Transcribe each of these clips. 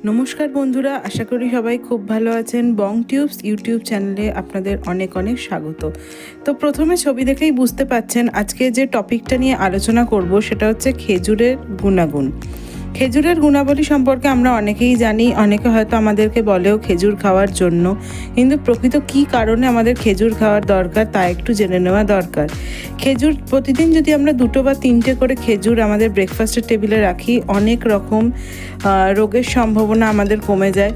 নমস্কার বন্ধুরা, আশা করি সবাই খুব ভালো আছেন। বং টিউবস ইউটিউব চ্যানেলে আপনাদের অনেক অনেক স্বাগত। তো প্রথমে ছবি দেখেই বুঝতে পাচ্ছেন আজকে যে টপিকটা নিয়ে আলোচনা করব সেটা হচ্ছে খেজুরের গুণাগুণ। খেজুরের গুণাবলী সম্পর্কে আমরা অনেকেই জানি, অনেকে হয়তো আমাদেরকে বলেও খেজুর খাওয়ার জন্য, কিন্তু প্রকৃত কী কারণে আমাদের খেজুর খাওয়ার দরকার তা একটু জেনে নেওয়া দরকার। খেজুর প্রতিদিন যদি আমরা 2 বা 3টে করে খেজুর আমাদের ব্রেকফাস্টের টেবিলে রাখি, অনেক রকম রোগের সম্ভাবনা আমাদের কমে যায়।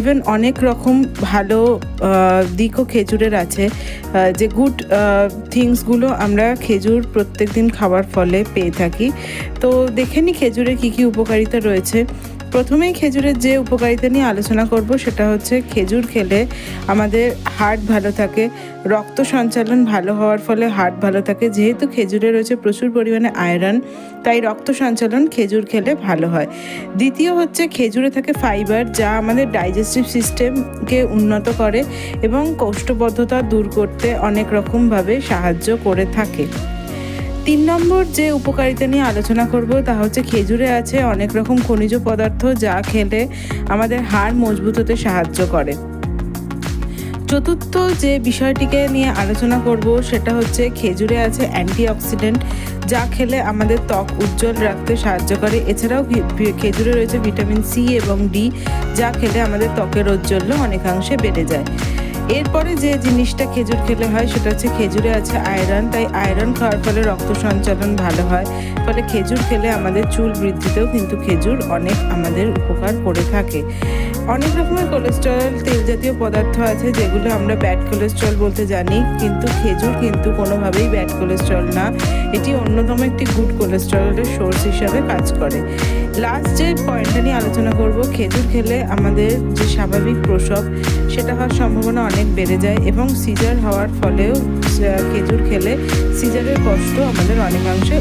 ইভেন অনেক রকম ভালো দিকও খেজুরের আছে, যে গুড থিংসগুলো আমরা খেজুর প্রত্যেক দিন খাওয়ার ফলে পেয়ে থাকি। তো দেখে নিই খেজুরের কী কী উপকারিতা রয়েছে। প্রথমেই খেজুরের যে উপকারিতা নিয়ে আলোচনা করব সেটা হচ্ছে খেজুর খেলে আমাদের হার্ট ভালো থাকে, রক্ত সঞ্চালন ভালো হওয়ার ফলে হার্ট ভালো থাকে। যেহেতু খেজুরে রয়েছে প্রচুর পরিমাণে আয়রন, তাই রক্ত সঞ্চালন খেজুর খেলে ভালো হয়। দ্বিতীয় হচ্ছে খেজুরে থাকে ফাইবার, যা আমাদের ডাইজেস্টিভ সিস্টেমকে উন্নত করে এবং কোষ্ঠবদ্ধতা দূর করতে অনেক রকমভাবে সাহায্য করে থাকে। 3 নম্বর যে উপকারিতা নিয়ে আলোচনা করব তা হচ্ছে খেজুরে আছে অনেক রকম খনিজ পদার্থ, যা খেলে আমাদের হাড় মজবুত হতে সাহায্য করে। চতুর্থ যে বিষয়টিকে নিয়ে আলোচনা করব সেটা হচ্ছে খেজুরে আছে অ্যান্টিঅক্সিডেন্ট, যা খেলে আমাদের ত্বক উজ্জ্বল রাখতে সাহায্য করে। এছাড়াও খেজুরে রয়েছে ভিটামিন সি এবং ডি, যা খেলে আমাদের ত্বকের ঔজ্জ্বল্য অনেকাংশে বেড়ে যায়। এরপরে যে জিনিসটা খেজুর খেলে হয় সেটা হচ্ছে খেজুরে আছে আয়রন, তাই আয়রন খাওয়ার ফলে রক্ত সঞ্চালন ভালো হয়। ফলে খেজুর খেলে আমাদের চুল বৃদ্ধিতেও কিন্তু খেজুর অনেক আমাদের উপকার করে থাকে। অনেক রকমের কোলেস্টেরল, তেল জাতীয় পদার্থ আছে যেগুলো আমরা ব্যাড কোলেস্টেরল বলতে জানি, কিন্তু খেজুর কিন্তু কোনোভাবেই ব্যাড কোলেস্টেরল না, এটি অন্যতম একটি গুড কোলেস্টেরলের সোর্স হিসাবে কাজ করে। লাস্ট যে পয়েন্টটা নিয়ে আলোচনা করব, খেজুর খেলে আমাদের যে স্বাভাবিক প্রসব সেটা হওয়ার সম্ভাবনা অনেক বেড়ে যায় এবং সিজার হওয়ার ফলেও খেজুর খেলে সিজারের কষ্ট আমাদের অনেকাংশে